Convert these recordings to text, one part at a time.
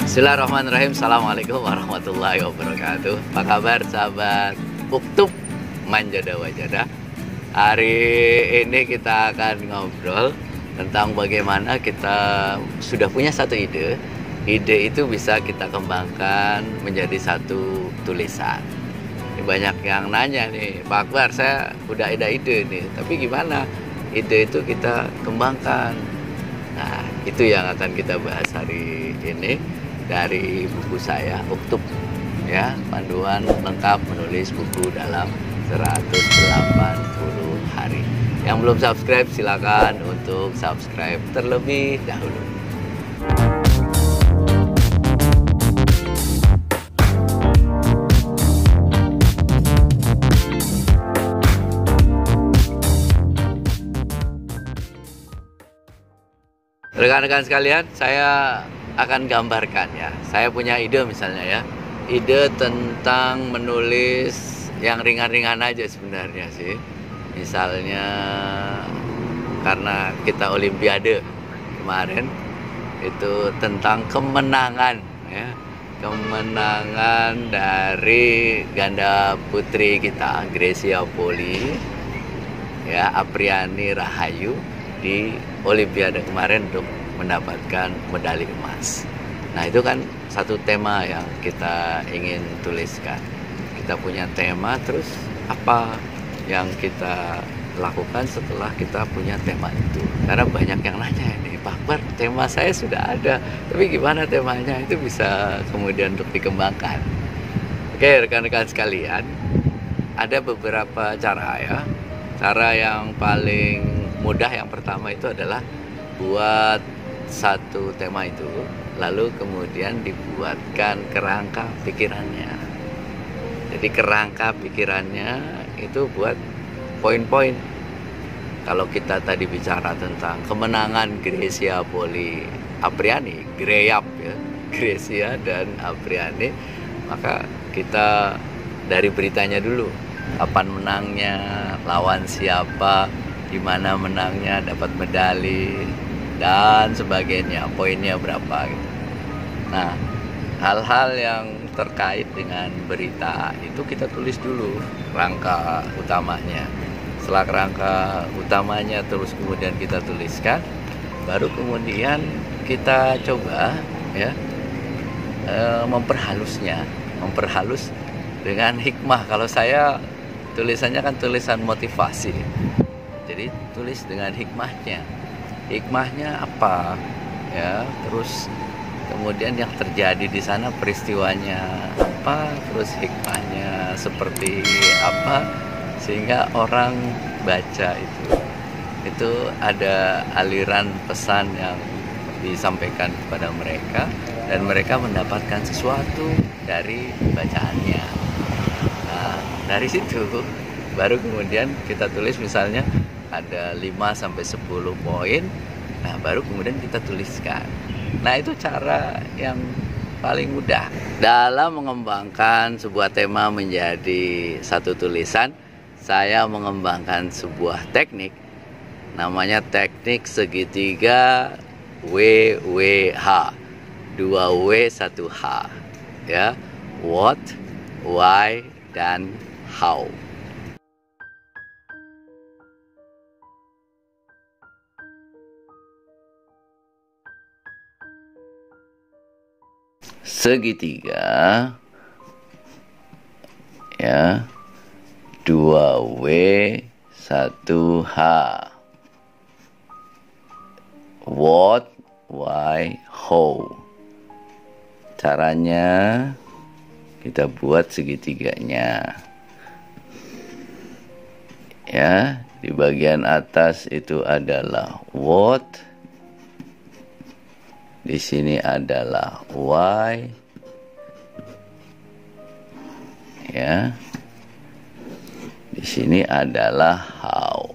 Bismillahirrahmanirrahim. Assalamualaikum warahmatullahi wabarakatuh. Apa kabar sahabat Uktub Manjada Wajada? Hari ini kita akan ngobrol tentang bagaimana kita sudah punya satu ide. Ide itu bisa kita kembangkan menjadi satu tulisan. Ini banyak yang nanya nih, Pak Akbar, saya udah ada ide nih, tapi gimana ide itu kita kembangkan? Nah, itu yang akan kita bahas hari ini dari buku saya, Uktub, ya, panduan lengkap menulis buku dalam 180 hari. Yang belum subscribe silakan untuk subscribe terlebih dahulu. Rekan-rekan sekalian, saya akan gambarkan ya. Saya punya ide misalnya ya. Ide tentang menulis yang ringan-ringan aja sebenarnya sih. Misalnya karena kita Olimpiade kemarin itu tentang kemenangan ya. Kemenangan dari ganda putri kita, Grecia Poli ya, Apriani Rahayu di Olimpiade kemarin untuk mendapatkan medali emas. Nah, itu kan satu tema yang kita ingin tuliskan. Kita punya tema, terus apa yang kita lakukan setelah kita punya tema itu? Karena banyak yang nanya ini, Pak Akbar, tema saya sudah ada, tapi gimana temanya? Itu bisa kemudian untuk dikembangkan. Oke, rekan-rekan sekalian, ada beberapa cara ya. Cara yang paling mudah yang pertama itu adalah buat satu tema itu, lalu kemudian dibuatkan kerangka pikirannya. Jadi kerangka pikirannya itu buat poin-poin. Kalau kita tadi bicara tentang kemenangan Grecia Poli Apriani, Greyap ya, Grecia dan Apriani, maka kita dari beritanya dulu. Kapan menangnya, lawan siapa, di mana menangnya, dapat medali dan sebagainya, poinnya berapa gitu. Nah, hal-hal yang terkait dengan berita itu kita tulis dulu rangka utamanya. Setelah rangka utamanya terus kemudian kita tuliskan, baru kemudian kita coba ya memperhalus dengan hikmah. Kalau saya tulisannya kan tulisan motivasi. Jadi tulis dengan hikmahnya. Hikmahnya apa? Ya, terus kemudian yang terjadi di sana peristiwanya apa? Terus hikmahnya seperti apa? Sehingga orang baca itu ada aliran pesan yang disampaikan kepada mereka dan mereka mendapatkan sesuatu dari bacaannya. Nah, dari situ baru kemudian kita tulis misalnya ada 5-10 poin. Nah, baru kemudian kita tuliskan. Nah, itu cara yang paling mudah dalam mengembangkan sebuah tema menjadi satu tulisan. Saya mengembangkan sebuah teknik, namanya teknik segitiga WWH, 2W 1H ya. What, why, dan how. Segitiga ya, 2W 1H. What, why, how. Caranya kita buat segitiganya ya. Di bagian atas itu adalah what, di sini adalah why ya, di sini adalah how.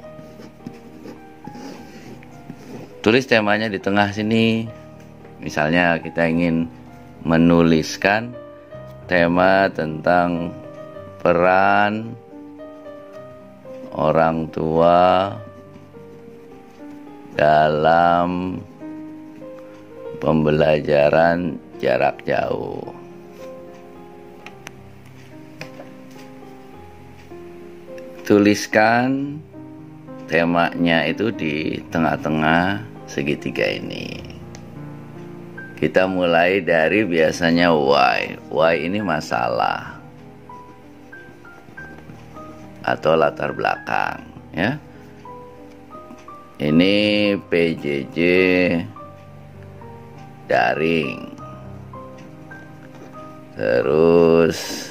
Tulis temanya di tengah sini. Misalnya kita ingin menuliskan tema tentang peran orang tua dalam pembelajaran jarak jauh. Tuliskan temanya itu di tengah-tengah segitiga ini. Kita mulai dari biasanya why. Why ini masalah atau latar belakang, ya. Ini PJJ daring. Terus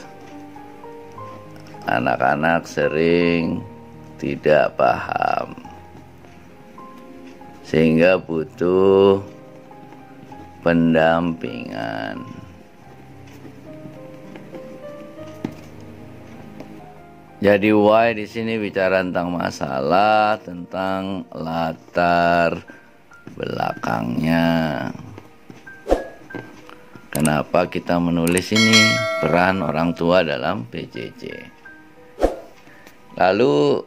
anak-anak sering tidak paham sehingga butuh pendampingan. Jadi why di sini bicara tentang masalah, tentang latar belakangnya. Kenapa kita menulis ini? Peran orang tua dalam PJJ. Lalu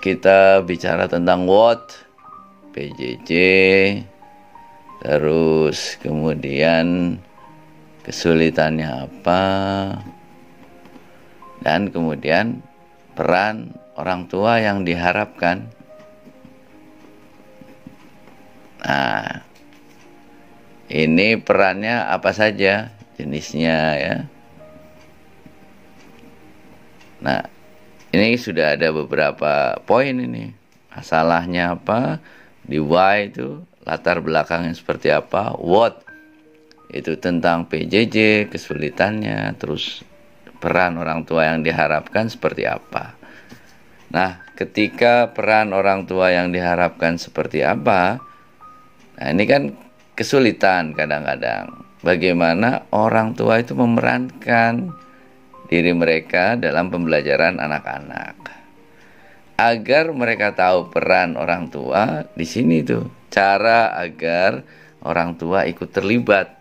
kita bicara tentang what, PJJ. Terus kemudian kesulitannya apa, dan kemudian peran orang tua yang diharapkan. Nah, ini perannya apa saja, jenisnya, ya. Nah, ini sudah ada beberapa poin ini. Masalahnya apa? Di why itu latar belakangnya seperti apa, what itu tentang PJJ, kesulitannya, terus peran orang tua yang diharapkan seperti apa. Nah, ketika peran orang tua yang diharapkan seperti apa, nah ini kan kesulitan kadang-kadang. Bagaimana orang tua itu memerankan diri mereka dalam pembelajaran anak-anak. Agar mereka tahu peran orang tua, di sini tuh cara agar orang tua ikut terlibat.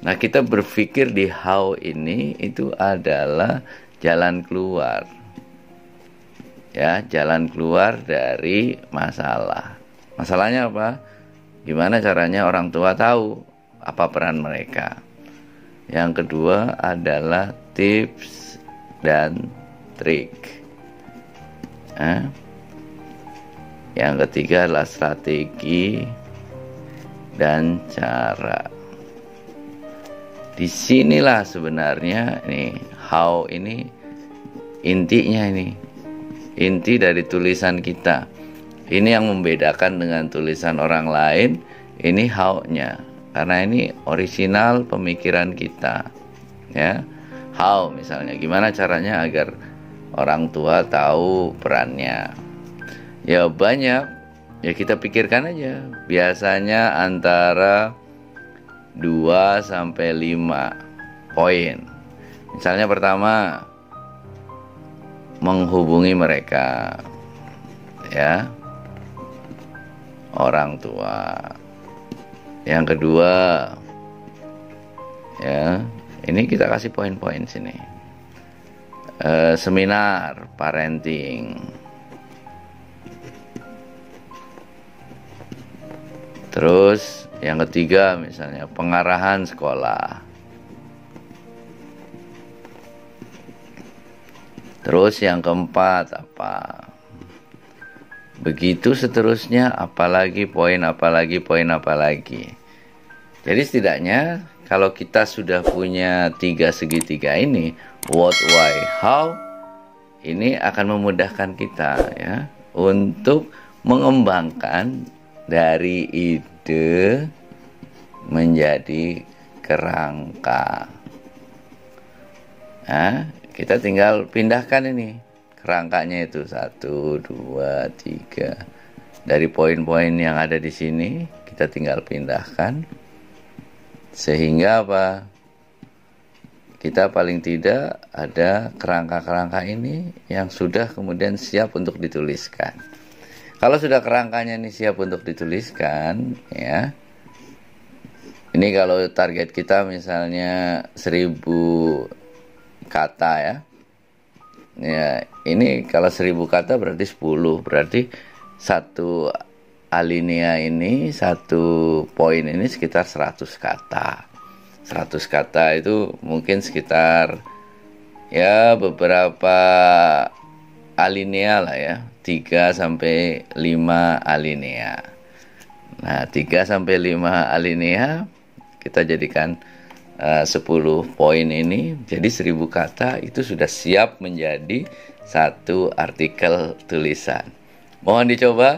Nah, kita berpikir di how ini itu adalah jalan keluar. Ya, jalan keluar dari masalah. Masalahnya apa? Gimana caranya orang tua tahu apa peran mereka? Yang kedua adalah tips dan trik. Yang ketiga adalah strategi dan cara. Disinilah sebenarnya nih how ini intinya, ini inti dari tulisan kita. Ini yang membedakan dengan tulisan orang lain. Ini how-nya, karena ini orisinal pemikiran kita, ya. How misalnya, gimana caranya agar orang tua tahu perannya? Ya banyak, ya kita pikirkan aja. Biasanya antara 2 sampai 5 poin. Misalnya pertama, menghubungi mereka, ya, orang tua. Yang kedua, ya, ini kita kasih poin-poin sini. Seminar parenting. Terus yang ketiga misalnya pengarahan sekolah. Terus yang keempat apa? Begitu seterusnya, apalagi poin apalagi. Jadi setidaknya kalau kita sudah punya 3 segitiga ini, what, why, how, ini akan memudahkan kita, ya, untuk mengembangkan dari ide menjadi kerangka. Nah, kita tinggal pindahkan ini kerangkanya itu 1, 2, 3. Dari poin-poin yang ada di sini kita tinggal pindahkan sehingga apa? Kita paling tidak ada kerangka-kerangka ini yang sudah kemudian siap untuk dituliskan. Kalau sudah kerangkanya ini siap untuk dituliskan, ya. Ini kalau target kita misalnya 1000 kata, ya. Ya, ini kalau 1000 kata berarti 10, berarti satu alinea ini, satu poin ini sekitar 100 kata. 100 kata itu mungkin sekitar ya beberapa alinea lah ya, 3 sampai 5 alinea. Nah, 3 sampai 5 alinea kita jadikan 10 poin ini, jadi 1000 kata itu sudah siap menjadi satu artikel tulisan. Mohon dicoba.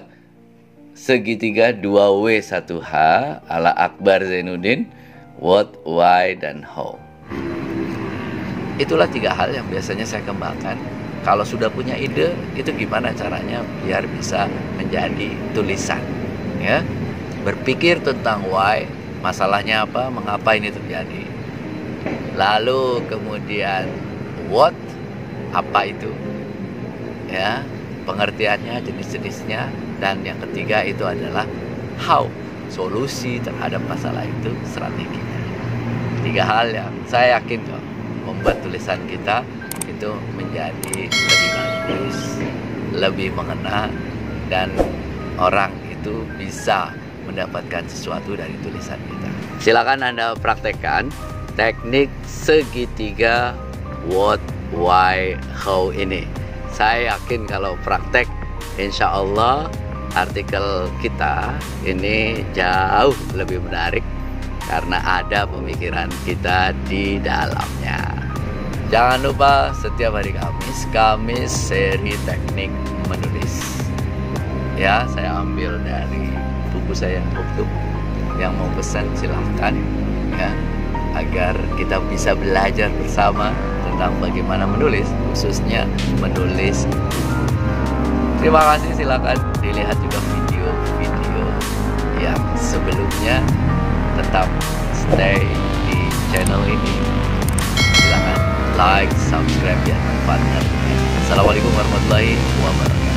Segitiga 2W 1H ala Akbar Zainuddin, what, why, dan how. Itulah 3 hal yang biasanya saya kembangkan. Kalau sudah punya ide, itu gimana caranya biar bisa menjadi tulisan, ya. Berpikir tentang why, masalahnya apa, mengapa ini terjadi. Lalu kemudian what, apa itu, ya, pengertiannya, jenis-jenisnya, dan yang ketiga itu adalah how, solusi terhadap masalah itu, strateginya. 3 hal yang saya yakin kok membuat tulisan kita itu menjadi lebih bagus, lebih mengena, dan orang itu bisa mendapatkan sesuatu dari tulisan kita. Silakan Anda praktekkan teknik segitiga what, why, how ini. Saya yakin kalau praktek, insya Allah artikel kita ini jauh lebih menarik karena ada pemikiran kita di dalamnya. Jangan lupa setiap hari Kamis seri teknik menulis. Ya, saya ambil dari buku saya Uktub. Yang mau pesan silahkan, ya, agar kita bisa belajar bersama tentang bagaimana menulis, khususnya menulis. Terima kasih, silakan dilihat juga video-video yang sebelumnya. Tetap stay di channel ini. Silakan like, subscribe, dan manfaatkan. Assalamualaikum warahmatullahi wabarakatuh.